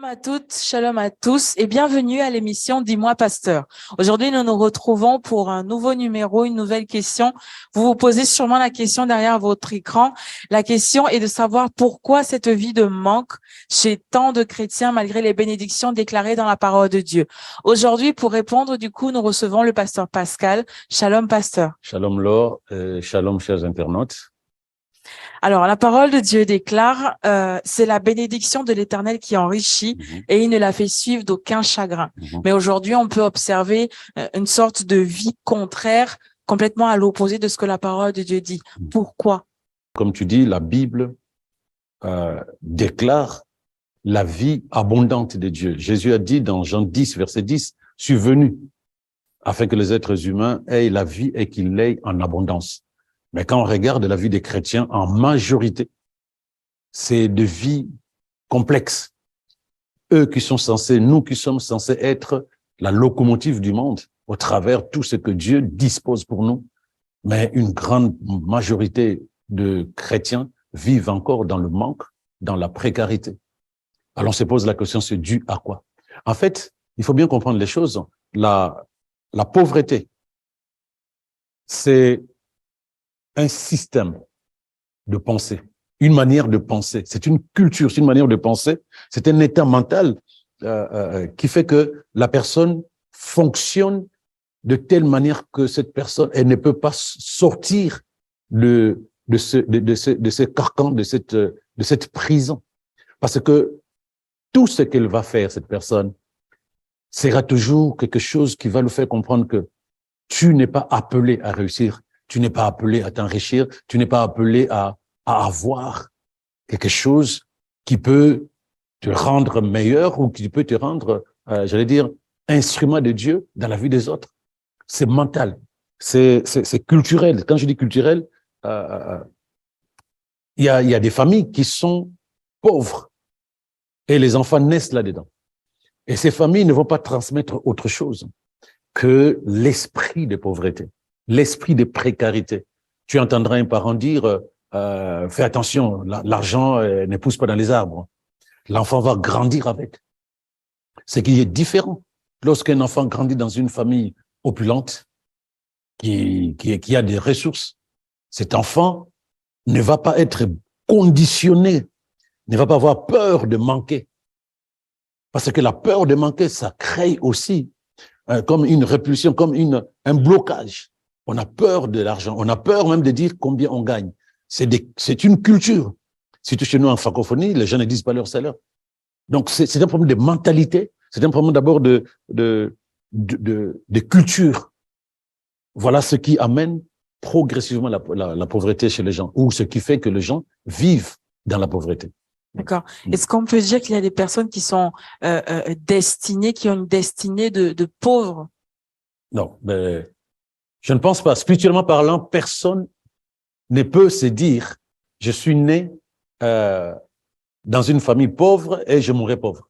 À toutes, shalom à tous et bienvenue à l'émission Dis-moi Pasteur. Aujourd'hui, nous nous retrouvons pour un nouveau numéro, une nouvelle question. Vous vous posez sûrement la question derrière votre écran. La question est de savoir pourquoi cette vie de manque chez tant de chrétiens malgré les bénédictions déclarées dans la parole de Dieu. Aujourd'hui, pour répondre, du coup, nous recevons le pasteur Pascal. Shalom Pasteur. Shalom Laure, shalom chers internautes. Alors, la parole de Dieu déclare, c'est la bénédiction de l'Éternel qui enrichit et il ne la fait suivre d'aucun chagrin. Mais aujourd'hui, on peut observer une sorte de vie contraire, complètement à l'opposé de ce que la parole de Dieu dit. Pourquoi? Comme tu dis, la Bible déclare la vie abondante de Dieu. Jésus a dit dans Jean 10, verset 10, « Je suis venu afin que les êtres humains aient la vie et qu'ils l'aient en abondance. » Mais quand on regarde la vie des chrétiens, en majorité, c'est de vie complexe. Eux qui sont censés, nous qui sommes censés être la locomotive du monde au travers tout ce que Dieu dispose pour nous. Mais une grande majorité de chrétiens vivent encore dans le manque, dans la précarité. Alors on se pose la question, c'est dû à quoi? En fait, il faut bien comprendre les choses. La pauvreté, c'est un système de pensée, une manière de penser. C'est une culture, c'est une manière de penser. C'est un état mental qui fait que la personne fonctionne de telle manière que cette personne, elle ne peut pas sortir de ce carcan, de cette prison. Parce que tout ce qu'elle va faire, cette personne, sera toujours quelque chose qui va lui faire comprendre que tu n'es pas appelé à réussir. Tu n'es pas appelé à t'enrichir, tu n'es pas appelé à avoir quelque chose qui peut te rendre meilleur ou qui peut te rendre, j'allais dire, instrument de Dieu dans la vie des autres. C'est mental, c'est culturel. Quand je dis culturel, il y a des familles qui sont pauvres et les enfants naissent là-dedans. Et ces familles ne vont pas transmettre autre chose que l'esprit de pauvreté, l'esprit de précarité. Tu entendras un parent dire fais attention, l'argent ne pousse pas dans les arbres. L'enfant va grandir avec. Ce qui est différent lorsqu'un enfant grandit dans une famille opulente, qui a des ressources. Cet enfant ne va pas être conditionné, ne va pas avoir peur de manquer. Parce que la peur de manquer, ça crée aussi comme une répulsion, comme un blocage. On a peur de l'argent, on a peur même de dire combien on gagne. C'est une culture. Surtout chez nous en francophonie, les gens ne disent pas leur salaire. Donc c'est un problème de mentalité, c'est un problème d'abord de culture. Voilà ce qui amène progressivement la pauvreté chez les gens, ou ce qui fait que les gens vivent dans la pauvreté. D'accord. Est-ce qu'on peut dire qu'il y a des personnes qui sont destinées, qui ont une destinée de pauvres? Non, mais je ne pense pas. Spirituellement parlant, personne ne peut se dire « je suis né dans une famille pauvre et je mourrai pauvre ».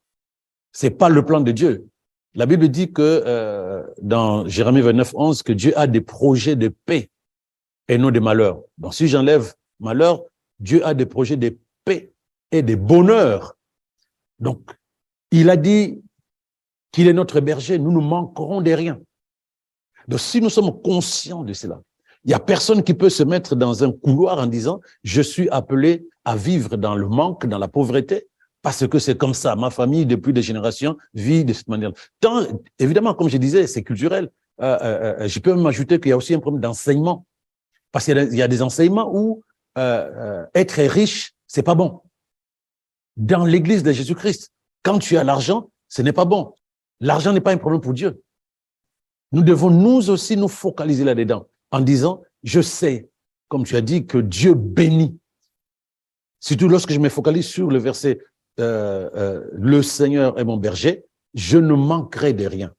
C'est pas le plan de Dieu. La Bible dit que dans Jérémie 29, 11, que Dieu a des projets de paix et non de malheur. Donc si j'enlève malheur, Dieu a des projets de paix et de bonheur. Donc, il a dit qu'il est notre berger, nous ne manquerons de rien. Donc, si nous sommes conscients de cela, il n'y a personne qui peut se mettre dans un couloir en disant « je suis appelé à vivre dans le manque, dans la pauvreté, parce que c'est comme ça, ma famille, depuis des générations, vit de cette manière. » Tant, évidemment, comme je disais, c'est culturel. Je peux même ajouter qu'il y a aussi un problème d'enseignement. Parce qu'il y a des enseignements où être riche, c'est pas bon. Dans l'église de Jésus-Christ, quand tu as l'argent, ce n'est pas bon. L'argent n'est pas un problème pour Dieu. Nous devons nous aussi nous focaliser là-dedans en disant, je sais, comme tu as dit, que Dieu bénit. Surtout lorsque je me focalise sur le verset le Seigneur est mon berger, je ne manquerai de rien.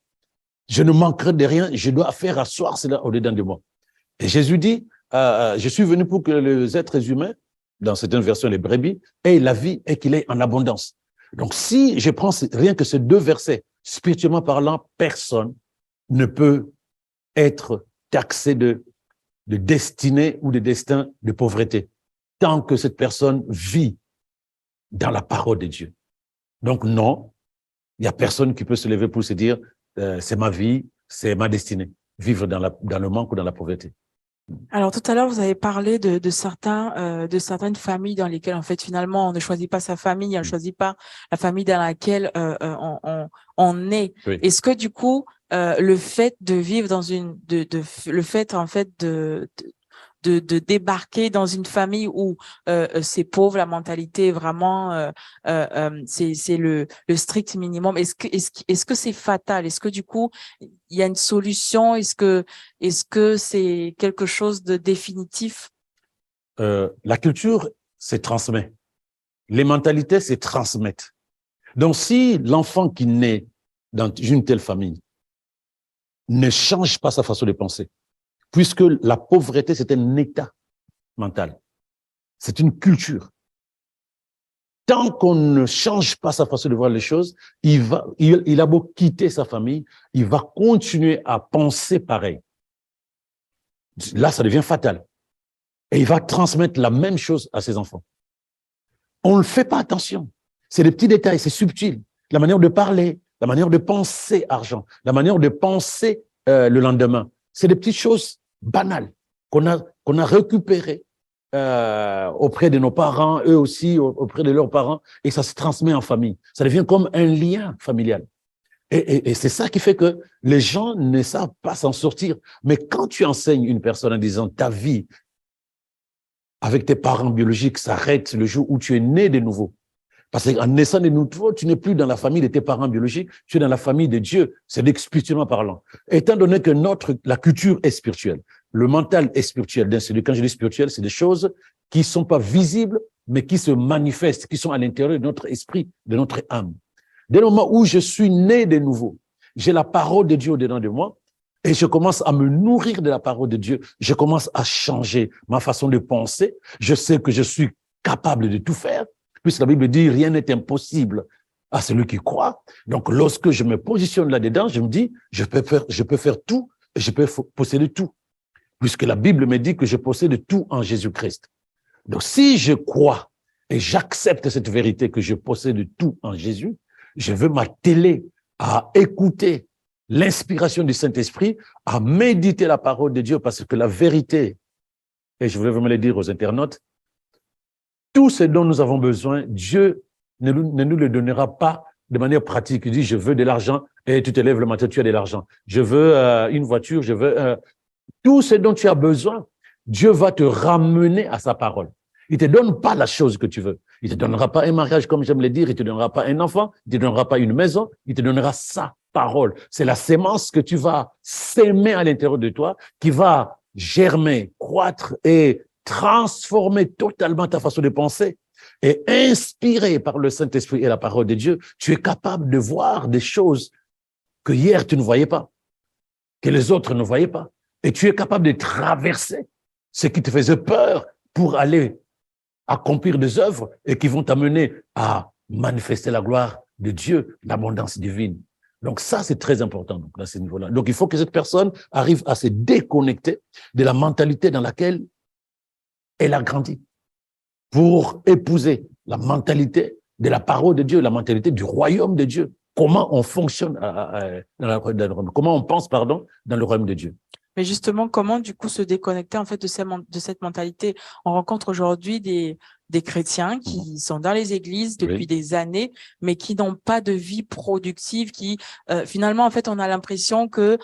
Je ne manquerai de rien, je dois faire asseoir cela au-dedans de moi. Et Jésus dit, je suis venu pour que les êtres humains, dans certaines versions les brebis, aient la vie et qu'il ait en abondance. Donc si je prends rien que ces deux versets, spirituellement parlant, personne ne peut être taxé de destinée ou de destin de pauvreté, tant que cette personne vit dans la parole de Dieu. Donc non, Il n'y a personne qui peut se lever pour se dire c'est ma vie, c'est ma destinée, vivre dans le manque ou dans la pauvreté. Alors tout à l'heure, vous avez parlé de certaines familles dans lesquelles en fait finalement on ne choisit pas sa famille, on ne choisit pas la famille dans laquelle on est. Oui. Est-ce que du coup le fait de vivre dans le fait en fait de débarquer dans une famille où c'est pauvre, la mentalité est vraiment c'est le strict minimum. Est-ce que c'est fatal? Est-ce que du coup il y a une solution? Est-ce que c'est quelque chose de définitif? La culture se transmet. Les mentalités se transmettent. Donc, si l'enfant qui naît dans une telle famille ne change pas sa façon de penser, puisque la pauvreté, c'est un état mental, c'est une culture. Tant qu'on ne change pas sa façon de voir les choses, il a beau quitter sa famille, il va continuer à penser pareil. Là, ça devient fatal. Et il va transmettre la même chose à ses enfants. On ne fait pas attention. C'est des petits détails, c'est subtil. La manière de parler, la manière de penser argent, la manière de penser le lendemain. C'est des petites choses banales qu'on a récupérées auprès de nos parents, eux aussi, auprès de leurs parents, et ça se transmet en famille. Ça devient comme un lien familial. Et c'est ça qui fait que les gens ne savent pas s'en sortir. Mais quand tu enseignes une personne en disant ta vie avec tes parents biologiques s'arrête le jour où tu es né de nouveau. Parce qu'en naissant de nouveau, tu n'es plus dans la famille de tes parents biologiques, tu es dans la famille de Dieu. C'est spirituellement parlant. Étant donné que la culture est spirituelle, le mental est spirituel. Quand je dis spirituel, c'est des choses qui ne sont pas visibles, mais qui se manifestent, qui sont à l'intérieur de notre esprit, de notre âme. Dès le moment où je suis né de nouveau, j'ai la parole de Dieu au-dedans de moi, et je commence à me nourrir de la parole de Dieu. Je commence à changer ma façon de penser. Je sais que je suis capable de tout faire, puisque la Bible dit rien n'est impossible à celui qui croit. Donc, lorsque je me positionne là-dedans, je me dis, je peux faire tout et je peux posséder tout, puisque la Bible me dit que je possède tout en Jésus-Christ. Donc, si je crois et j'accepte cette vérité que je possède tout en Jésus, je veux m'atteler à écouter l'inspiration du Saint-Esprit, à méditer la parole de Dieu, parce que la vérité, et je voulais vraiment le dire aux internautes, tout ce dont nous avons besoin, Dieu ne nous le donnera pas de manière pratique. Il dit, je veux de l'argent, et tu te lèves le matin, tu as de l'argent. Je veux une voiture, je veux... tout ce dont tu as besoin, Dieu va te ramener à sa parole. Il ne te donne pas la chose que tu veux. Il ne te donnera pas un mariage, comme j'aime le dire, il ne te donnera pas un enfant, il ne te donnera pas une maison, il te donnera sa parole. C'est la sémence que tu vas s'aimer à l'intérieur de toi, qui va germer, croître et transformer totalement ta façon de penser. Et inspiré par le Saint-Esprit et la parole de Dieu, tu es capable de voir des choses que hier tu ne voyais pas, que les autres ne voyaient pas. Et tu es capable de traverser ce qui te faisait peur pour aller accomplir des œuvres et qui vont t'amener à manifester la gloire de Dieu, l'abondance divine. Donc ça, c'est très important donc, à ce niveau-là. Donc il faut que cette personne arrive à se déconnecter de la mentalité dans laquelle elle a grandi pour épouser la mentalité de la parole de Dieu, la mentalité du royaume de Dieu. Comment on fonctionne comment on pense, pardon, dans le royaume de Dieu. Mais justement, comment du coup se déconnecter en fait de cette mentalité? On rencontre aujourd'hui des chrétiens qui sont dans les églises depuis des années, mais qui n'ont pas de vie productive, qui finalement en fait on a l'impression que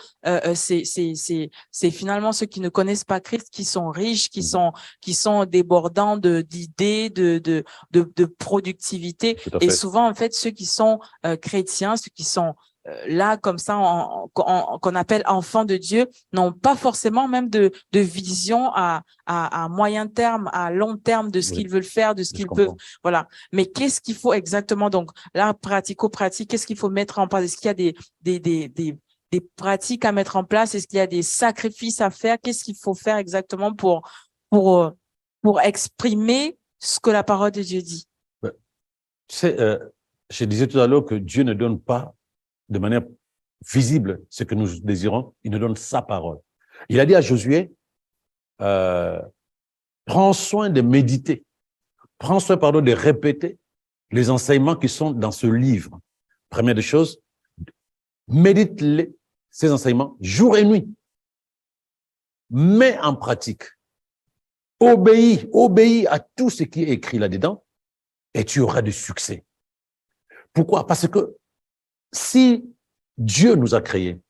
c'est finalement ceux qui ne connaissent pas Christ qui sont riches, qui sont débordants d'idées, de productivité. Et souvent en fait ceux qui sont chrétiens, ceux qui sont là, comme ça, qu'on appelle enfants de Dieu, n'ont pas forcément même de vision à moyen terme, à long terme de ce qu'ils veulent faire, de ce qu'ils peuvent. Voilà. Mais qu'est-ce qu'il faut exactement? Donc, là, pratico-pratique, qu'est-ce qu'il faut mettre en place? Est-ce qu'il y a des pratiques à mettre en place? Est-ce qu'il y a des sacrifices à faire? Qu'est-ce qu'il faut faire exactement pour exprimer ce que la parole de Dieu dit? Tu sais, je disais tout à l'heure que Dieu ne donne pas de manière visible ce que nous désirons, il nous donne sa parole. Il a dit à Josué, prends soin de méditer, prends soin, pardon, de répéter les enseignements qui sont dans ce livre. Première des choses, médite ces enseignements jour et nuit. Mets en pratique. Obéis à tout ce qui est écrit là-dedans et tu auras du succès. Pourquoi? Parce que si Dieu nous a créés,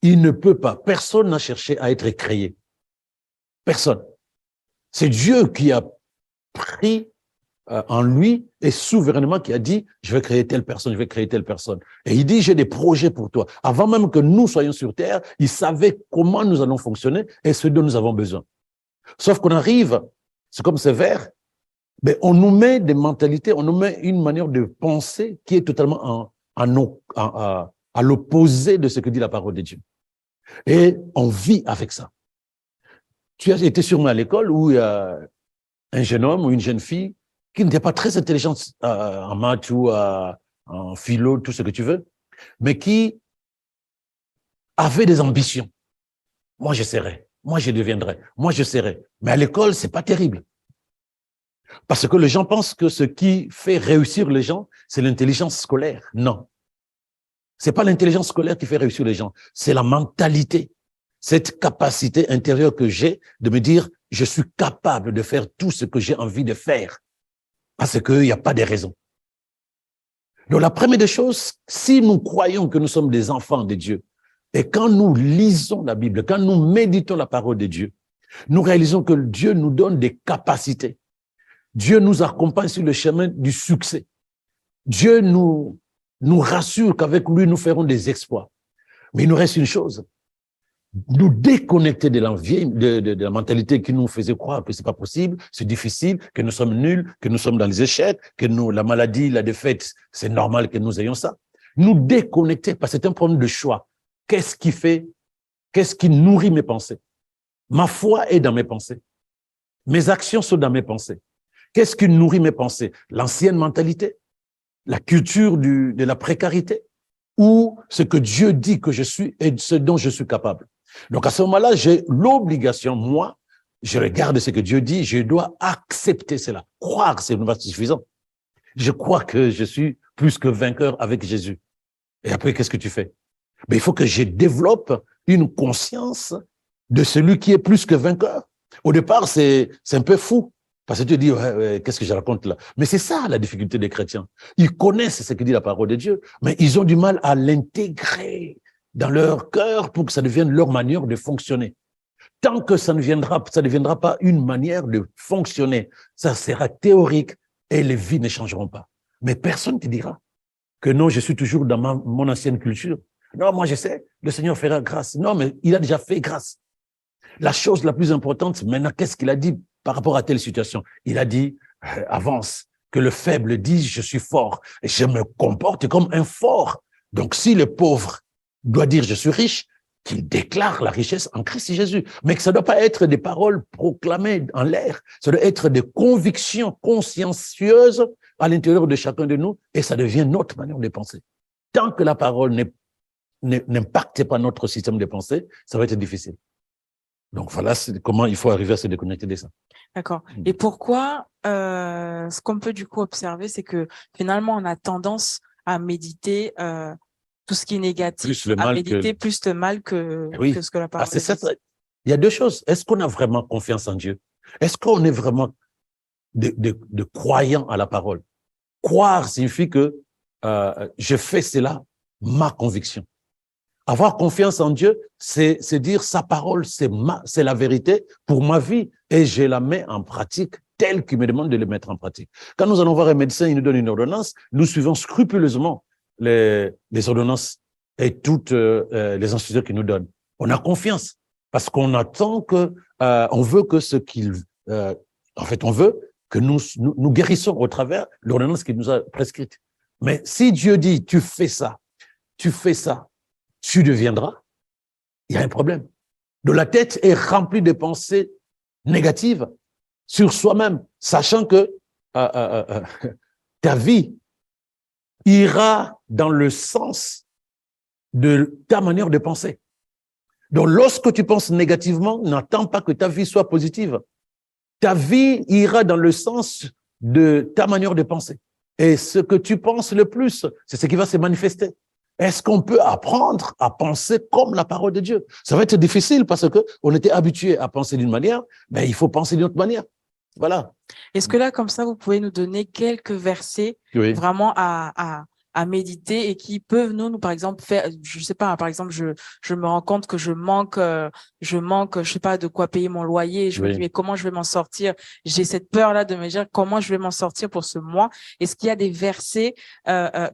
il ne peut pas, personne n'a cherché à être créé. Personne. C'est Dieu qui a pris en lui et souverainement qui a dit, je vais créer telle personne, je vais créer telle personne. Et il dit, j'ai des projets pour toi. Avant même que nous soyons sur terre, il savait comment nous allons fonctionner et ce dont nous avons besoin. Sauf qu'on arrive, c'est comme ce verre, mais on nous met des mentalités, on nous met une manière de penser qui est totalement à l'opposé de ce que dit la parole de Dieu. Et on vit avec ça. Tu as été sûrement à l'école où il y a un jeune homme ou une jeune fille qui n'était pas très intelligente en maths ou en philo, tout ce que tu veux, mais qui avait des ambitions. Moi, je serai. Moi, je deviendrai. Moi, je serai. Mais à l'école, c'est pas terrible. Parce que les gens pensent que ce qui fait réussir les gens, c'est l'intelligence scolaire. Non. C'est pas l'intelligence scolaire qui fait réussir les gens. C'est la mentalité. Cette capacité intérieure que j'ai de me dire, je suis capable de faire tout ce que j'ai envie de faire. Parce qu'il n'y a pas de raison. Donc, la première des choses, si nous croyons que nous sommes des enfants de Dieu, et quand nous lisons la Bible, quand nous méditons la parole de Dieu, nous réalisons que Dieu nous donne des capacités. Dieu nous accompagne sur le chemin du succès. Dieu nous rassure qu'avec lui, nous ferons des exploits. Mais il nous reste une chose. Nous déconnecter de de la mentalité qui nous faisait croire que c'est pas possible, c'est difficile, que nous sommes nuls, que nous sommes dans les échecs, que la maladie, la défaite, c'est normal que nous ayons ça. Nous déconnecter, parce que c'est un problème de choix. Qu'est-ce qui nourrit mes pensées? Ma foi est dans mes pensées. Mes actions sont dans mes pensées. Qu'est-ce qui nourrit mes pensées? L'ancienne mentalité, la culture de la précarité, ou ce que Dieu dit que je suis et ce dont je suis capable. Donc à ce moment-là, j'ai l'obligation, moi, je regarde ce que Dieu dit, je dois accepter cela. Croire, c'est pas suffisant. Je crois que je suis plus que vainqueur avec Jésus. Et après, qu'est-ce que tu fais? Mais il faut que je développe une conscience de celui qui est plus que vainqueur. Au départ, c'est un peu fou. Parce que tu dis, ouais, qu'est-ce que je raconte là? Mais c'est ça la difficulté des chrétiens. Ils connaissent ce que dit la parole de Dieu, mais ils ont du mal à l'intégrer dans leur cœur pour que ça devienne leur manière de fonctionner. Tant que ça ne deviendra pas une manière de fonctionner, ça sera théorique et les vies ne changeront pas. Mais personne ne te dira que non, je suis toujours dans mon ancienne culture. Non, moi je sais, le Seigneur fera grâce. Non, mais il a déjà fait grâce. La chose la plus importante, maintenant, qu'est-ce qu'il a dit par rapport à telle situation? Il a dit, avance, que le faible dise, je suis fort, et je me comporte comme un fort. Donc, si le pauvre doit dire, je suis riche, qu'il déclare la richesse en Christ Jésus. Mais que ça ne doit pas être des paroles proclamées en l'air, ça doit être des convictions consciencieuses à l'intérieur de chacun de nous, et ça devient notre manière de penser. Tant que la parole n'impacte pas notre système de pensée, ça va être difficile. Donc voilà comment il faut arriver à se déconnecter de ça. D'accord. Et pourquoi, ce qu'on peut du coup observer, c'est que finalement, on a tendance à méditer tout ce qui est négatif, à méditer plus le mal que ce que la parole dit. Il y a deux choses. Est-ce qu'on a vraiment confiance en Dieu? Est-ce qu'on est vraiment de croyants à la parole? Croire signifie que je fais cela, ma conviction. Avoir confiance en Dieu, c'est dire sa parole, c'est la vérité pour ma vie et je la mets en pratique telle qu'il me demande de le mettre en pratique. Quand nous allons voir un médecin, il nous donne une ordonnance, nous suivons scrupuleusement les ordonnances et toutes les instructions qu'il nous donne. On a confiance parce qu'on attend on veut que on veut que nous guérissons au travers l'ordonnance qu'il nous a prescrite. Mais si Dieu dit, tu fais ça, tu deviendras, il y a un problème. Donc la tête est remplie de pensées négatives sur soi-même, sachant que ta vie ira dans le sens de ta manière de penser. Donc lorsque tu penses négativement, n'attends pas que ta vie soit positive. Ta vie ira dans le sens de ta manière de penser. Et ce que tu penses le plus, c'est ce qui va se manifester. Est-ce qu'on peut apprendre à penser comme la parole de Dieu? Ça va être difficile parce que on était habitué à penser d'une manière, mais il faut penser d'une autre manière. Voilà. Est-ce que là, comme ça, vous pouvez nous donner quelques versets Oui. vraiment à méditer et qui peuvent par exemple, faire, je sais pas, par exemple, je me rends compte que je manque, je sais pas, de quoi payer mon loyer. Et je me dis, mais comment je vais m'en sortir? J'ai cette peur-là de me dire comment je vais m'en sortir pour ce mois. Est-ce qu'il y a des versets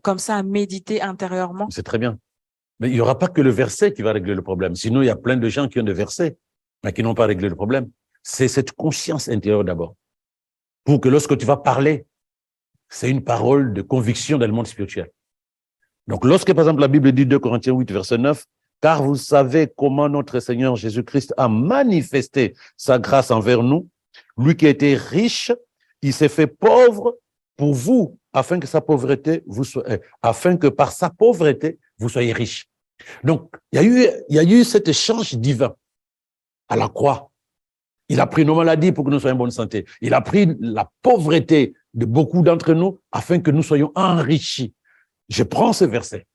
comme ça à méditer intérieurement? C'est très bien. Mais il n'y aura pas que le verset qui va régler le problème. Sinon, il y a plein de gens qui ont des versets, mais qui n'ont pas réglé le problème. C'est cette conscience intérieure d'abord. Pour que lorsque tu vas parler, c'est une parole de conviction dans le monde spirituel. Donc, lorsque, par exemple, la Bible dit 2 Corinthiens 8, verset 9, « Car vous savez comment notre Seigneur Jésus-Christ a manifesté sa grâce envers nous, lui qui a été riche, il s'est fait pauvre pour vous, afin que par sa pauvreté, vous soyez riches. » Donc, il y a eu cet échange divin à la croix. Il a pris nos maladies pour que nous soyons en bonne santé. Il a pris la pauvreté de beaucoup d'entre nous afin que nous soyons enrichis. Je prends ce verset.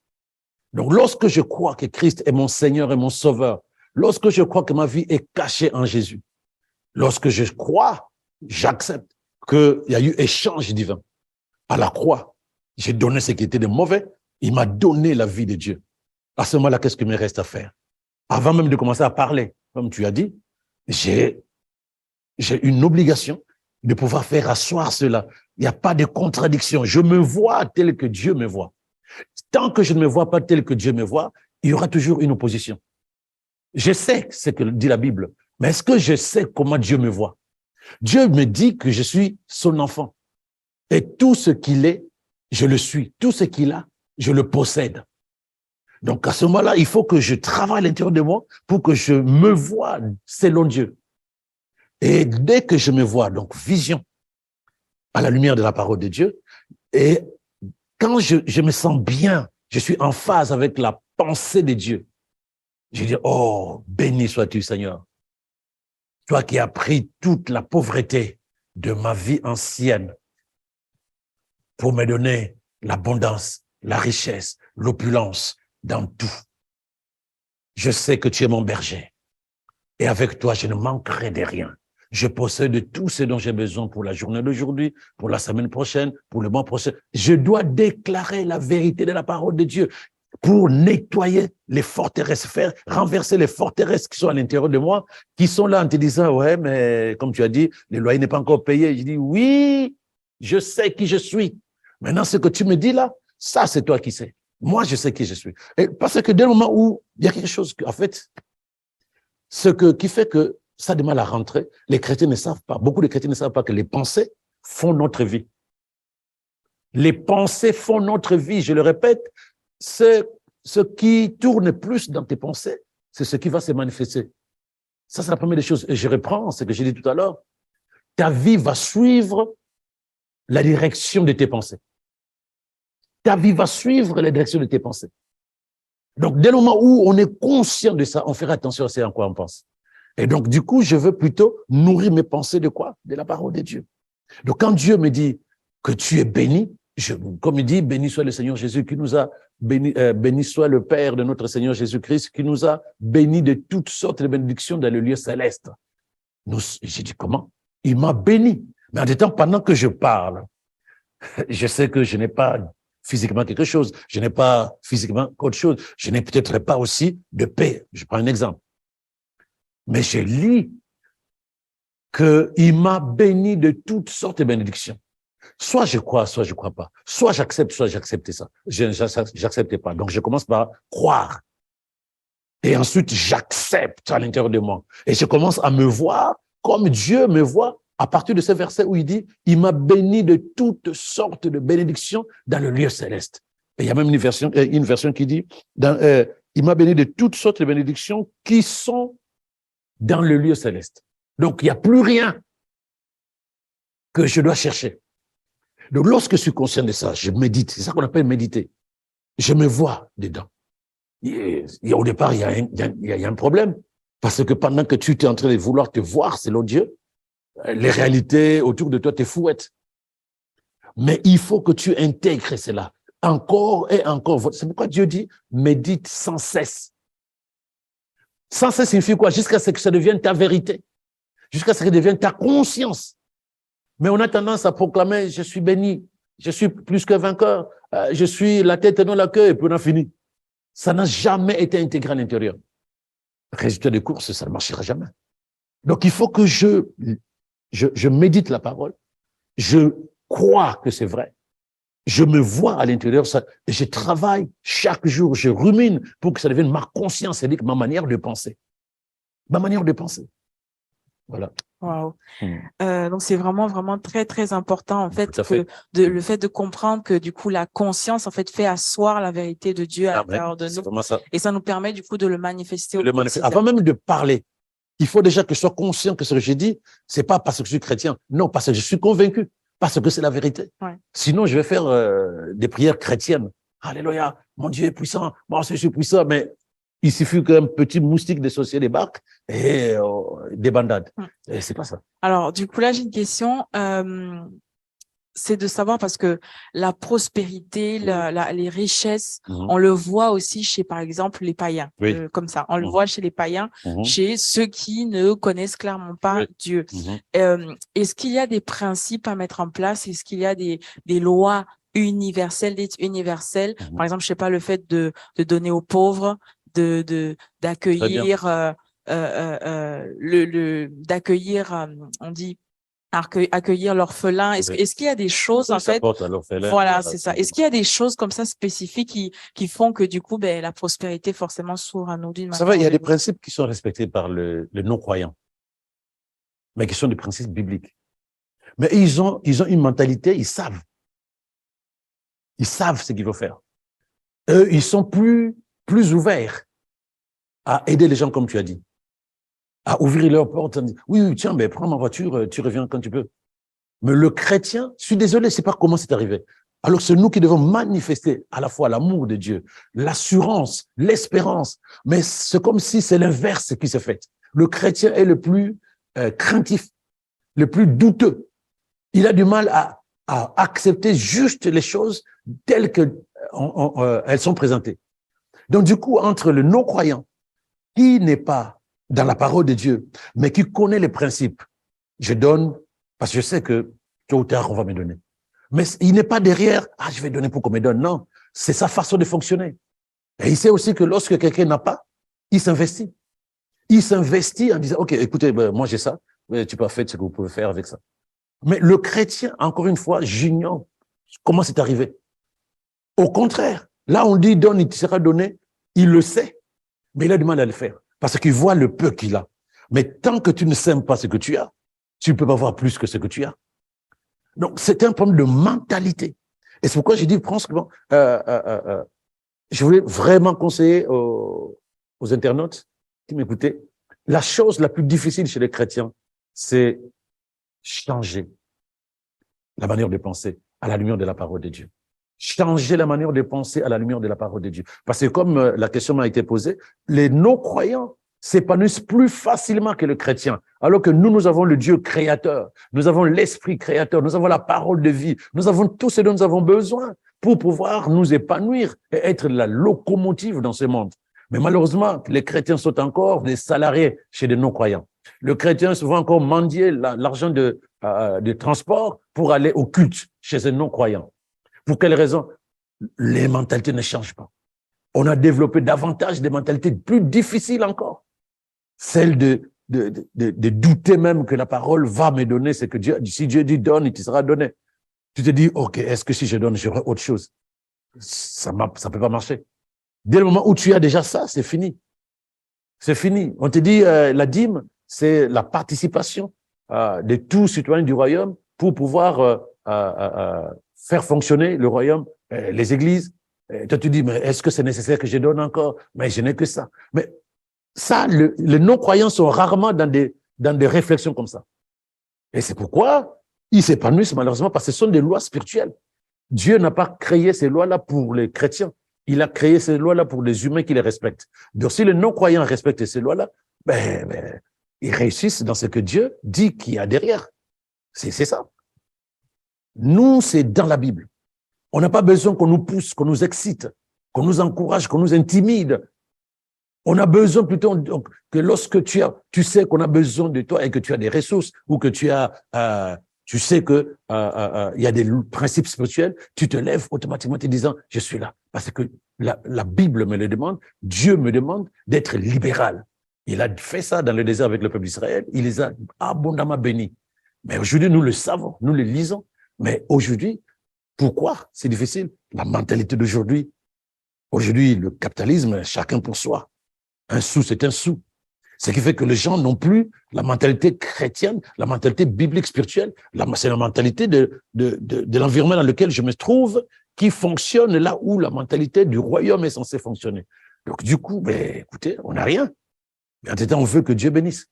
Donc, lorsque je crois que Christ est mon Seigneur et mon Sauveur, lorsque je crois que ma vie est cachée en Jésus, lorsque je crois, j'accepte qu'il y a eu échange divin. À la croix, j'ai donné ce qui était de mauvais, il m'a donné la vie de Dieu. À ce moment-là, qu'est-ce qu'il me reste à faire? Avant même de commencer à parler, comme tu as dit, j'ai une obligation de pouvoir faire asseoir cela. Il n'y a pas de contradiction. Je me vois tel que Dieu me voit. Tant que je ne me vois pas tel que Dieu me voit, il y aura toujours une opposition. Je sais ce que dit la Bible, mais est-ce que je sais comment Dieu me voit? Dieu me dit que je suis son enfant. Et tout ce qu'il est, je le suis. Tout ce qu'il a, je le possède. Donc, à ce moment-là, il faut que je travaille à l'intérieur de moi pour que je me voie selon Dieu. Et dès que je me vois, donc vision, à la lumière de la parole de Dieu, et quand je me sens bien, je suis en phase avec la pensée de Dieu, je dis, oh, béni sois-tu, Seigneur. Toi qui as pris toute la pauvreté de ma vie ancienne pour me donner l'abondance, la richesse, l'opulence dans tout. Je sais que tu es mon berger. Et avec toi, je ne manquerai de rien. Je possède tout ce dont j'ai besoin pour la journée d'aujourd'hui, pour la semaine prochaine, pour le mois prochain. Je dois déclarer la vérité de la parole de Dieu pour nettoyer les forteresses, faire renverser les forteresses qui sont à l'intérieur de moi, qui sont là en te disant, ouais, mais comme tu as dit, le loyer n'est pas encore payé. Je dis, oui, je sais qui je suis. Maintenant, ce que tu me dis là, ça, c'est toi qui sais. Moi, je sais qui je suis. Et parce que dès le moment où il y a quelque chose, en fait, qui fait que ça a du mal à rentrer, les chrétiens ne savent pas, beaucoup de chrétiens ne savent pas que les pensées font notre vie. Les pensées font notre vie. Je le répète, ce qui tourne plus dans tes pensées, c'est ce qui va se manifester. Ça, c'est la première des choses. Et je reprends ce que j'ai dit tout à l'heure. Ta vie va suivre la direction de tes pensées. Ta vie va suivre la direction de tes pensées. Donc, dès le moment où on est conscient de ça, on fera attention à ce en quoi on pense. Et donc, du coup, je veux plutôt nourrir mes pensées de quoi? De la parole de Dieu. Donc, quand Dieu me dit que tu es béni, comme il dit, béni soit le Seigneur Jésus qui nous a béni, béni soit le Père de notre Seigneur Jésus-Christ qui nous a béni de toutes sortes de bénédictions dans le lieu céleste. J'ai dit, comment? Il m'a béni. Mais en même temps, pendant que je parle, je sais que je n'ai pas physiquement quelque chose, je n'ai pas physiquement autre chose, je n'ai peut-être pas aussi de paix. Je prends un exemple. Mais je lis qu'il m'a béni de toutes sortes de bénédictions. Soit je crois pas. Soit j'accepte ça. J'accepte pas. Donc, je commence par croire. Et ensuite, j'accepte à l'intérieur de moi. Et je commence à me voir comme Dieu me voit à partir de ce verset où il dit, il m'a béni de toutes sortes de bénédictions dans le lieu céleste. Et il y a même une version qui dit, il m'a béni de toutes sortes de bénédictions qui sont dans le lieu céleste. Donc, il n'y a plus rien que je dois chercher. Donc, lorsque je suis conscient de ça, je médite. C'est ça qu'on appelle méditer. Je me vois dedans. Au départ, il y a un problème. Parce que pendant que tu es en train de vouloir te voir selon Dieu, les réalités autour de toi te fouettent. Mais il faut que tu intègres cela encore et encore. C'est pourquoi Dieu dit, médite sans cesse. Sans cesse signifie quoi? Jusqu'à ce que ça devienne ta vérité. Jusqu'à ce que ça devienne ta conscience. Mais on a tendance à proclamer, je suis béni, je suis plus que vainqueur, je suis la tête et non la queue, et puis on a fini. Ça n'a jamais été intégré à l'intérieur. Résultat des courses, ça ne marchera jamais. Donc, il faut que je médite la parole, je crois que c'est vrai, je me vois à l'intérieur, et je travaille chaque jour, je rumine pour que ça devienne ma conscience, c'est-à-dire ma manière de penser. Ma manière de penser. Voilà. Wow. Donc c'est vraiment vraiment très très important en fait fait. le fait de comprendre que du coup la conscience en fait fait asseoir la vérité de Dieu à l'intérieur de nous ça. Et ça nous permet du coup de le manifester au quotidien. Avant même de parler, il faut déjà que je sois conscient que ce que j'ai dit, c'est pas parce que je suis chrétien, non, parce que je suis convaincu, parce que c'est la vérité. Ouais. Sinon, je vais faire des prières chrétiennes. Alléluia, mon Dieu est puissant, moi aussi je suis puissant, mais il suffit qu'un petit moustique des sorciers débarque et des bandades. Et c'est pas ça. Alors, du coup, là, j'ai une question. C'est de savoir parce que la prospérité, les richesses, on le voit aussi chez, par exemple, les païens, comme ça. On le voit chez les païens, chez ceux qui ne connaissent clairement pas Dieu. Est-ce qu'il y a des principes à mettre en place? Est-ce qu'il y a des lois universelles, universelles? Par exemple, je sais pas, le fait de donner aux pauvres, d'accueillir d'accueillir, on dit accueillir l'orphelin. Est-ce qu'il y a des choses en fait? Voilà, c'est ça. Est-ce qu'il y a des choses comme ça spécifiques qui font que du coup, la prospérité forcément s'ouvre à nous d'une manière? Ça va, il y a des principes qui sont respectés par le non-croyant, mais qui sont des principes bibliques. Mais ils ont une mentalité, ils savent ce qu'il faut faire. Eux, ils sont plus ouverts à aider les gens comme tu as dit, à ouvrir leurs portes, à dire, oui, tiens, mais prends ma voiture, tu reviens quand tu peux. Mais le chrétien, je suis désolé, je ne sais pas comment c'est arrivé. Alors c'est nous qui devons manifester à la fois l'amour de Dieu, l'assurance, l'espérance, mais c'est comme si c'est l'inverse qui se fait. Le chrétien est le plus craintif, le plus douteux. Il a du mal à accepter juste les choses telles que elles sont présentées. Donc du coup, entre le non-croyant, qui n'est pas dans la parole de Dieu, mais qui connaît les principes, je donne parce que je sais que tôt ou tard, on va me donner. Mais il n'est pas derrière, je vais donner pour qu'on me donne. Non, c'est sa façon de fonctionner. Et il sait aussi que lorsque quelqu'un n'a pas, il s'investit. Il s'investit en disant, OK, écoutez, moi j'ai ça, mais tu peux faire ce que vous pouvez faire avec ça. Mais le chrétien, encore une fois, j'ignore comment c'est arrivé. Au contraire, là on dit donne, il te sera donné, il le sait, mais il a du mal à le faire parce qu'il voit le peu qu'il a. Mais tant que tu ne sèmes pas ce que tu as, tu ne peux pas avoir plus que ce que tu as. Donc, c'est un problème de mentalité. Et c'est pourquoi j'ai dit, franchement, je voulais vraiment conseiller aux internautes qui m'écoutaient, la chose la plus difficile chez les chrétiens, c'est changer la manière de penser à la lumière de la parole de Dieu. Changer la manière de penser à la lumière de la parole de Dieu. Parce que comme la question m'a été posée, les non-croyants s'épanouissent plus facilement que le chrétien. Alors que nous avons le Dieu créateur, nous avons l'esprit créateur, nous avons la parole de vie, nous avons tout ce dont nous avons besoin pour pouvoir nous épanouir et être la locomotive dans ce monde. Mais malheureusement, les chrétiens sont encore des salariés chez des non-croyants. Le chrétien se voit encore mendier l'argent de transport pour aller au culte chez un non-croyant. Pour quelle raison? Les mentalités ne changent pas. On a développé davantage des mentalités plus difficiles encore. Celle de douter même que la parole va me donner ce que Dieu dit. Si Dieu dit donne, il te sera donné. Tu te dis, OK, est-ce que si je donne, j'aurai autre chose? Ça peut pas marcher. Dès le moment où tu as déjà ça, c'est fini. C'est fini. On te dit, la dîme, c'est la participation de tous citoyens du royaume pour pouvoir faire fonctionner le royaume, les églises. Et toi, tu dis, mais est-ce que c'est nécessaire que je donne encore? Mais je n'ai que ça. Mais ça, les non-croyants sont rarement dans des réflexions comme ça. Et c'est pourquoi ils s'épanouissent malheureusement parce que ce sont des lois spirituelles. Dieu n'a pas créé ces lois-là pour les chrétiens. Il a créé ces lois-là pour les humains qui les respectent. Donc, si les non-croyants respectent ces lois-là, ils réussissent dans ce que Dieu dit qu'il y a derrière. C'est ça. Nous, c'est dans la Bible. On n'a pas besoin qu'on nous pousse, qu'on nous excite, qu'on nous encourage, qu'on nous intimide. On a besoin plutôt que lorsque tu sais qu'on a besoin de toi et que tu as des ressources ou que tu sais que il y a des principes spirituels, tu te lèves automatiquement en te disant je suis là parce que la Bible me le demande, Dieu me demande d'être libéral. Il a fait ça dans le désert avec le peuple d'Israël, il les a abondamment bénis. Mais aujourd'hui, nous le savons, nous le lisons. Mais aujourd'hui, pourquoi c'est difficile? La mentalité d'aujourd'hui. Aujourd'hui, le capitalisme, chacun pour soi. Un sou, c'est un sou. Ce qui fait que les gens n'ont plus la mentalité chrétienne, la mentalité biblique spirituelle. C'est la mentalité de l'environnement dans lequel je me trouve qui fonctionne là où la mentalité du royaume est censée fonctionner. Donc, du coup, écoutez, on n'a rien. Mais en tout cas, on veut que Dieu bénisse.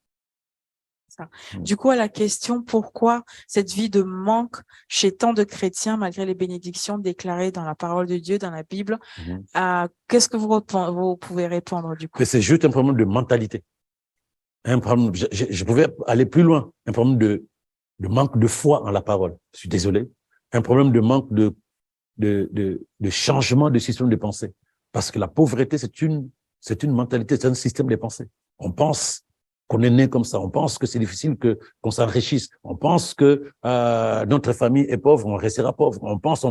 Ça. Du coup, à la question pourquoi cette vie de manque chez tant de chrétiens malgré les bénédictions déclarées dans la parole de Dieu, dans la Bible, qu'est-ce que vous pouvez répondre du coup? C'est juste un problème de mentalité. Un problème, je pouvais aller plus loin. Un problème de manque de foi en la parole. Je suis désolé. Un problème de manque de changement de système de pensée. Parce que la pauvreté, c'est une mentalité, c'est un système de pensée. On pense qu'on est né comme ça. On pense que c'est difficile qu'on s'enrichisse. On pense que notre famille est pauvre, on restera pauvre. On pense,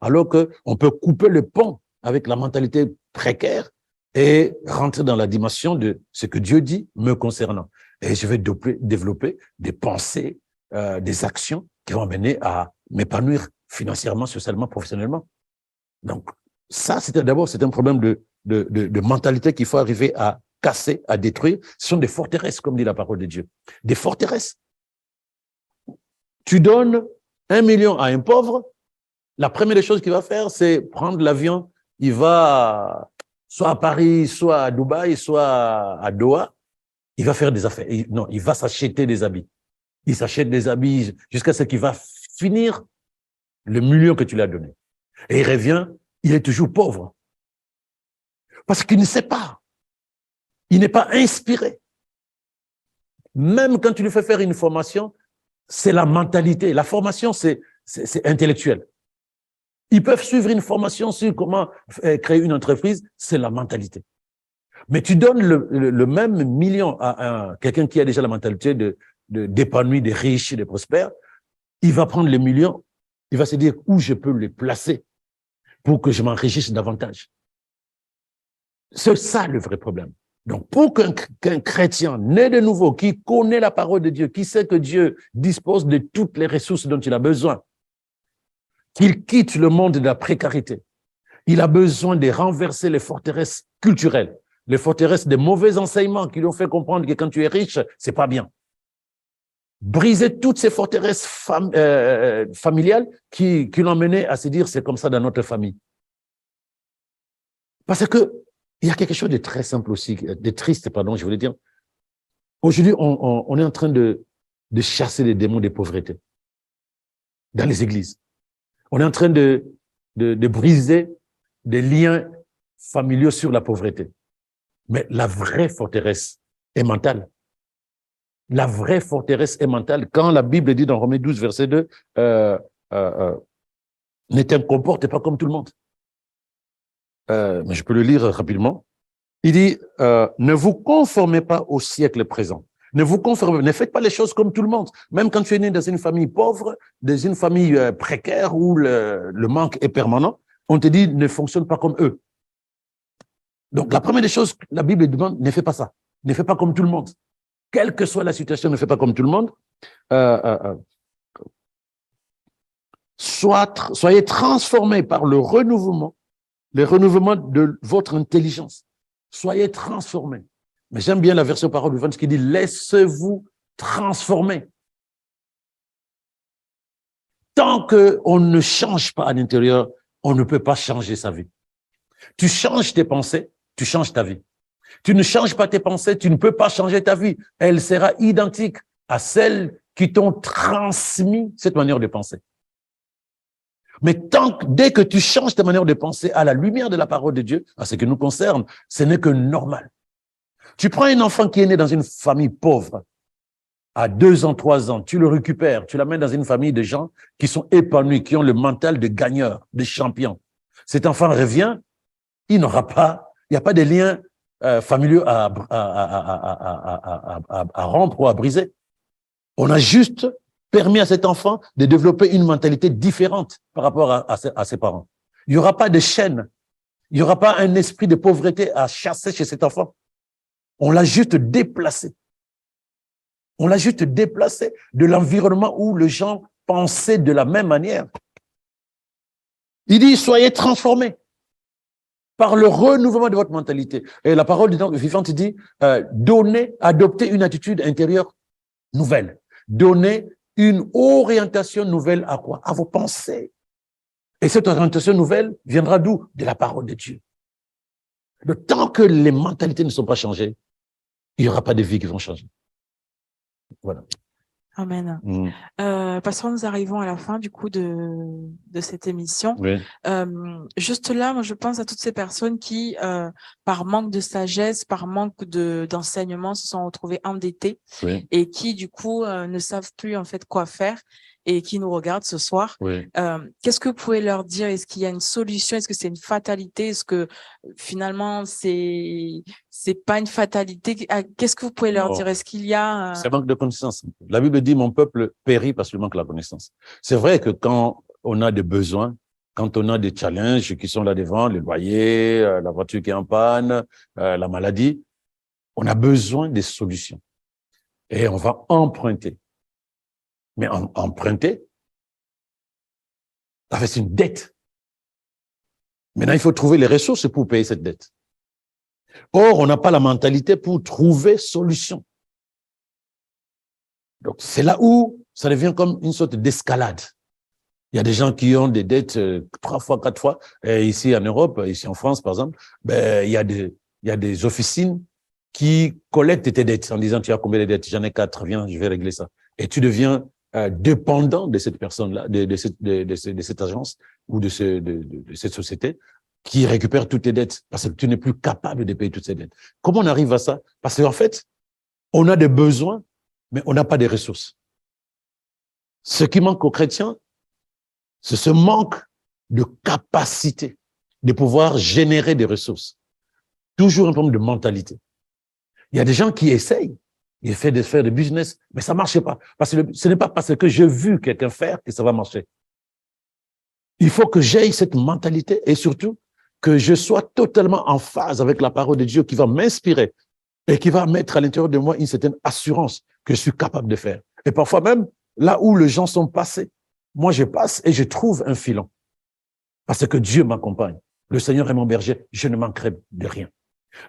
alors que on peut couper le pont avec la mentalité précaire et rentrer dans la dimension de ce que Dieu dit me concernant. Et je vais développer des pensées, des actions qui vont m'amener à m'épanouir financièrement, socialement, professionnellement. Donc, ça, c'est un problème de mentalité qu'il faut arriver à casser, à détruire. Ce sont des forteresses, comme dit la parole de Dieu. Des forteresses. Tu donnes 1 million à un pauvre, la première des choses qu'il va faire, c'est prendre l'avion, il va soit à Paris, soit à Dubaï, soit à Doha, il va faire des affaires. Non, il va s'acheter des habits. Il s'achète des habits jusqu'à ce qu'il va finir le million que tu lui as donné. Et il revient, il est toujours pauvre. Parce qu'il ne sait pas. Il n'est pas inspiré. Même quand tu lui fais faire une formation, c'est la mentalité. La formation, c'est intellectuel. Ils peuvent suivre une formation sur comment créer une entreprise, c'est la mentalité. Mais tu donnes le même million à quelqu'un qui a déjà la mentalité d'épanoui, de riche, de prospère, il va prendre les millions, il va se dire où je peux les placer pour que je m'enrichisse davantage. C'est ça le vrai problème. Donc, pour qu'un chrétien né de nouveau, qui connaît la parole de Dieu, qui sait que Dieu dispose de toutes les ressources dont il a besoin, qu'il quitte le monde de la précarité, il a besoin de renverser les forteresses culturelles, les forteresses des mauvais enseignements qui lui ont fait comprendre que quand tu es riche, c'est pas bien. Briser toutes ces forteresses familiales qui l'ont mené à se dire c'est comme ça dans notre famille. Parce que il y a quelque chose de très simple aussi, de triste, pardon, je voulais dire. Aujourd'hui, on est en train de chasser les démons de pauvreté dans les églises. On est en train de briser des liens familiaux sur la pauvreté. Mais la vraie forteresse est mentale. La vraie forteresse est mentale. Quand la Bible dit dans Romains 12, verset 2, ne te comporte pas comme tout le monde. Mais je peux le lire rapidement. Il dit, ne vous conformez pas au siècle présent. Ne faites pas les choses comme tout le monde. Même quand tu es né dans une famille pauvre, dans une famille précaire où le manque est permanent, on te dit, ne fonctionne pas comme eux. Donc, la première des choses, la Bible demande, ne fais pas ça. Ne fais pas comme tout le monde. Quelle que soit la situation, ne fais pas comme tout le monde. Soyez transformés par le renouvellement de votre intelligence. Soyez transformés. Mais j'aime bien la version parole du vent qui dit, laissez-vous transformer. Tant qu'on ne change pas à l'intérieur, on ne peut pas changer sa vie. Tu changes tes pensées, tu changes ta vie. Tu ne changes pas tes pensées, tu ne peux pas changer ta vie. Elle sera identique à celles qui t'ont transmis cette manière de penser. Mais dès que tu changes ta manière de penser à la lumière de la parole de Dieu, à ce qui nous concerne, ce n'est que normal. Tu prends un enfant qui est né dans une famille pauvre. à 2 ans, 3 ans, tu le récupères, tu l'amènes dans une famille de gens qui sont épanouis, qui ont le mental de gagneurs, de champions. Cet enfant revient, il n'aura pas, il n'y a pas de liens familiaux à rompre ou à briser. On a juste permis à cet enfant de développer une mentalité différente par rapport à ses parents. Il n'y aura pas de chaîne, il n'y aura pas un esprit de pauvreté à chasser chez cet enfant. On l'a juste déplacé. On l'a juste déplacé de l'environnement où les gens pensaient de la même manière. Il dit, soyez transformés par le renouvellement de votre mentalité. Et la parole vivante dit, adoptez une attitude intérieure nouvelle. Donnez une orientation nouvelle à quoi? À vos pensées. Et cette orientation nouvelle viendra d'où? De la parole de Dieu. Le temps que les mentalités ne sont pas changées, il n'y aura pas de vies qui vont changer. Voilà. Amen. Pasteur, nous arrivons à la fin du coup de cette émission. Oui. Juste là, moi, je pense à toutes ces personnes qui, par manque de sagesse, par manque d'enseignement, se sont retrouvées endettées, Oui. et qui du coup ne savent plus en fait quoi faire, et qui nous regardent ce soir. Oui. Qu'est-ce que vous pouvez leur dire? Est-ce qu'il y a une solution? Est-ce que c'est une fatalité? Est-ce que finalement c'est pas une fatalité? Qu'est-ce que vous pouvez leur dire? Est-ce qu'il y a C'est manque de connaissance. La Bible dit, mon peuple périt parce qu'il manque la connaissance. C'est vrai que quand on a des besoins, quand on a des challenges qui sont là devant, le loyer, la voiture qui est en panne, la maladie, on a besoin des solutions. Et on va emprunter. Mais emprunter, ça fait une dette. Maintenant, il faut trouver les ressources pour payer cette dette. Or, on n'a pas la mentalité pour trouver solution. Donc, c'est là où ça devient comme une sorte d'escalade. Il y a des gens qui ont des dettes 3 fois, 4 fois. Et ici en Europe, ici en France, par exemple, il y a des officines qui collectent tes dettes en disant, tu as combien de dettes? J'en ai 4, viens, je vais régler ça. Et tu deviens dépendant de cette personne-là, de cette agence ou de cette société qui récupère toutes tes dettes parce que tu n'es plus capable de payer toutes ces dettes. Comment on arrive à ça? Parce qu'en fait, on a des besoins, mais on n'a pas de ressources. Ce qui manque aux chrétiens, c'est ce manque de capacité de pouvoir générer des ressources. Toujours un problème de mentalité. Il y a des gens qui essayent, ils essaient de faire des business, mais ça ne marche pas. Parce que ce n'est pas parce que j'ai vu quelqu'un faire que ça va marcher. Il faut que j'aie cette mentalité et surtout que je sois totalement en phase avec la parole de Dieu qui va m'inspirer et qui va mettre à l'intérieur de moi une certaine assurance que je suis capable de faire. Et parfois même, là où les gens sont passés, moi je passe et je trouve un filon. Parce que Dieu m'accompagne. Le Seigneur est mon berger, je ne manquerai de rien.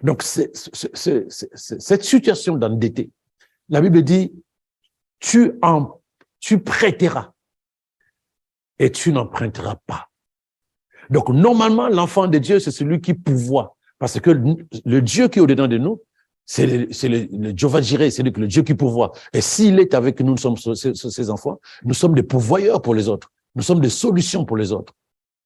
Donc, cette situation d'endetté, la Bible dit, tu prêteras et tu n'emprunteras pas. Donc, normalement, l'enfant de Dieu, c'est celui qui pourvoit. Parce que le Dieu qui est au-dedans de nous, c'est le Jéhovah Jireh, c'est le Dieu qui pourvoit. Et s'il est avec nous, nous sommes ses enfants, nous sommes des pourvoyeurs pour les autres. Nous sommes des solutions pour les autres.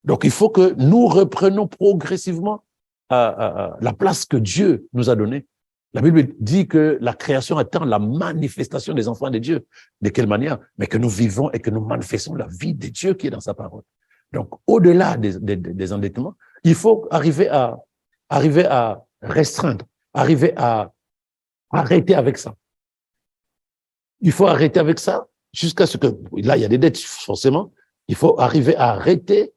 Donc, il faut que nous reprenions progressivement la place que Dieu nous a donnée. La Bible dit que la création attend la manifestation des enfants de Dieu. De quelle manière? Mais que nous vivons et que nous manifestons la vie de Dieu qui est dans sa parole. Donc, au-delà des endettements, il faut arriver à restreindre, arriver à arrêter avec ça. Il faut arrêter avec ça jusqu'à ce que, là, il y a des dettes, forcément. Il faut arriver à arrêter.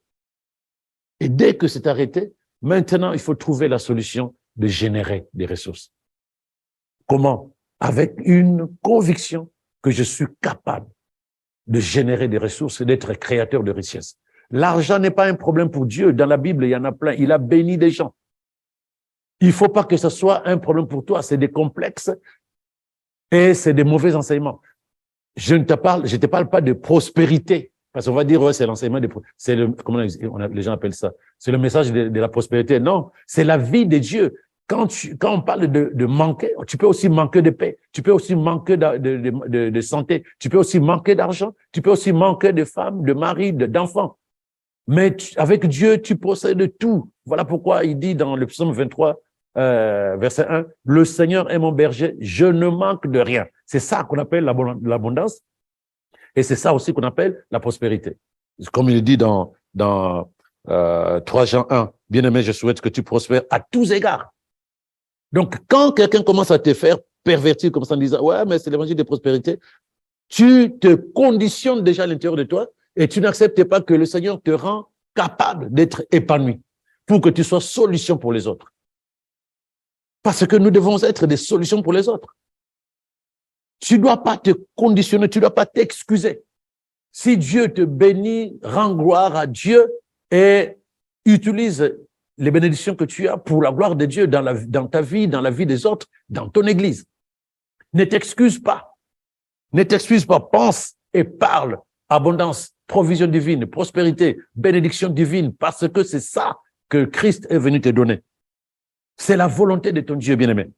Et dès que c'est arrêté, maintenant, il faut trouver la solution de générer des ressources. Comment? Avec une conviction que je suis capable de générer des ressources et d'être créateur de richesses. L'argent n'est pas un problème pour Dieu. Dans la Bible, il y en a plein. Il a béni des gens. Il ne faut pas que ce soit un problème pour toi. C'est des complexes et c'est des mauvais enseignements. Je te parle pas de prospérité. Parce qu'on va dire, ouais, c'est l'enseignement comment les gens appellent ça? C'est le message de la prospérité. Non, c'est la vie de Dieu. Quand on parle de manquer, tu peux aussi manquer de paix. Tu peux aussi manquer de santé. Tu peux aussi manquer d'argent. Tu peux aussi manquer de femmes, de maris, d'enfants. Mais avec Dieu, tu possèdes tout. Voilà pourquoi il dit dans le psaume 23, verset 1, « Le Seigneur est mon berger, je ne manque de rien. » C'est ça qu'on appelle l'abondance. Et c'est ça aussi qu'on appelle la prospérité. Comme il dit dans 3 Jean 1, bien-aimé, je souhaite que tu prospères à tous égards. Donc, quand quelqu'un commence à te faire pervertir comme ça en disant, ouais, mais c'est l'évangile de prospérité, tu te conditionnes déjà à l'intérieur de toi et tu n'acceptes pas que le Seigneur te rend capable d'être épanoui pour que tu sois solution pour les autres. Parce que nous devons être des solutions pour les autres. Tu ne dois pas te conditionner, tu ne dois pas t'excuser. Si Dieu te bénit, rends gloire à Dieu et utilise les bénédictions que tu as pour la gloire de Dieu dans ta vie, dans la vie des autres, dans ton église. Ne t'excuse pas. Ne t'excuse pas. Pense et parle. Abondance, provision divine, prospérité, bénédiction divine, parce que c'est ça que Christ est venu te donner. C'est la volonté de ton Dieu bien-aimé.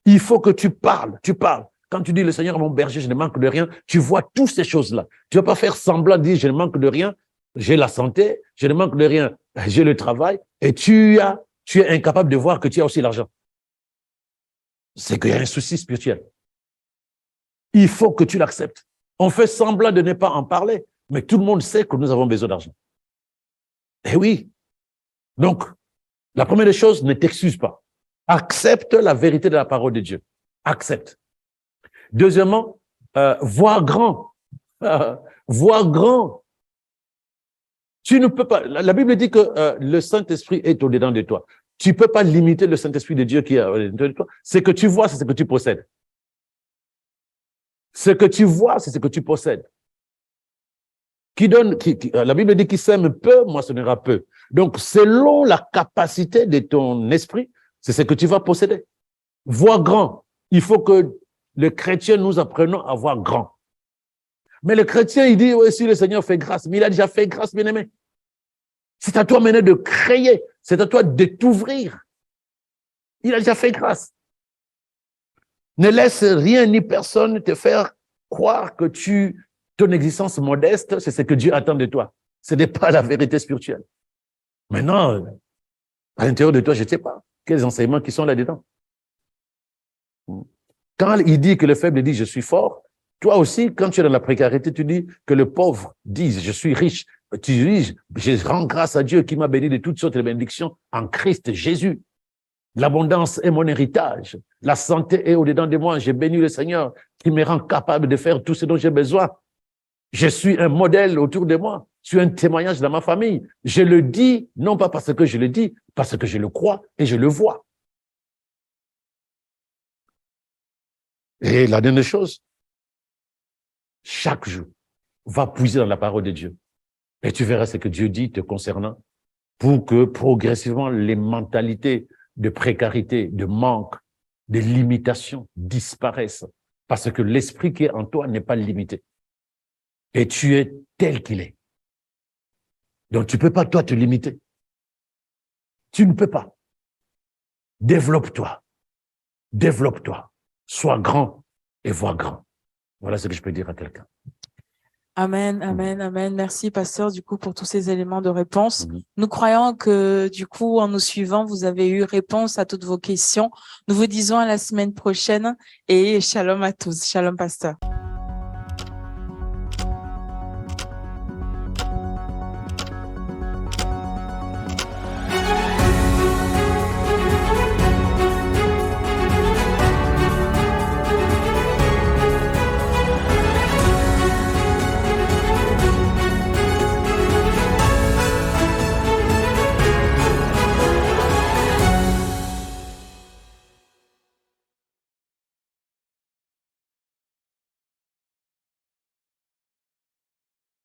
Il faut que tu parles, tu parles. Quand tu dis le Seigneur est mon berger, je ne manque de rien, tu vois toutes ces choses-là. Tu ne vas pas faire semblant de dire je ne manque de rien, j'ai la santé, je ne manque de rien, j'ai le travail, et tu es incapable de voir que tu as aussi l'argent. C'est qu'il y a un souci spirituel. Il faut que tu l'acceptes. On fait semblant de ne pas en parler, mais tout le monde sait que nous avons besoin d'argent. Eh oui. Donc, la première des choses, ne t'excuse pas. Accepte la vérité de la parole de Dieu. Accepte. Deuxièmement, vois grand. Vois grand. Tu ne peux pas. La Bible dit que le Saint-Esprit est au-dedans de toi. Tu ne peux pas limiter le Saint-Esprit de Dieu qui est au-dedans de toi. Ce que tu vois, c'est ce que tu possèdes. Ce que tu vois, c'est ce que tu possèdes. La Bible dit qu'il sème peu, moissonnera peu. Donc, selon la capacité de ton esprit, c'est ce que tu vas posséder. Vois grand. Il faut que les chrétiens, nous apprenons à voir grand. Mais le chrétien, il dit, oui, si le Seigneur fait grâce, mais il a déjà fait grâce, bien-aimé. C'est à toi maintenant de créer. C'est à toi de t'ouvrir. Il a déjà fait grâce. Ne laisse rien ni personne te faire croire que ton existence modeste, c'est ce que Dieu attend de toi. Ce n'est pas la vérité spirituelle. Maintenant, à l'intérieur de toi, je ne sais pas quels enseignements qui sont là-dedans. Quand il dit que le faible dit « je suis fort », toi aussi, quand tu es dans la précarité, tu dis que le pauvre dit « je suis riche ». Tu dis « je rends grâce à Dieu qui m'a béni de toutes sortes de bénédictions en Christ Jésus ». L'abondance est mon héritage. La santé est au-dedans de moi. J'ai béni le Seigneur qui me rend capable de faire tout ce dont j'ai besoin. Je suis un modèle autour de moi. Je suis un témoignage dans ma famille. Je le dis, non pas parce que je le dis, parce que je le crois et je le vois. Et la dernière chose, chaque jour, va puiser dans la parole de Dieu. Et tu verras ce que Dieu dit te concernant pour que progressivement les mentalités de précarité, de manque, de limitation disparaissent. Parce que l'esprit qui est en toi n'est pas limité. Et tu es tel qu'il est. Donc tu ne peux pas, toi, te limiter. Tu ne peux pas. Développe-toi. Développe-toi. Sois grand et vois grand. Voilà ce que je peux dire à quelqu'un. Amen, amen, amen. Merci, pasteur, du coup, pour tous ces éléments de réponse. Nous croyons que, du coup, en nous suivant, vous avez eu réponse à toutes vos questions. Nous vous disons à la semaine prochaine et shalom à tous. Shalom, pasteur.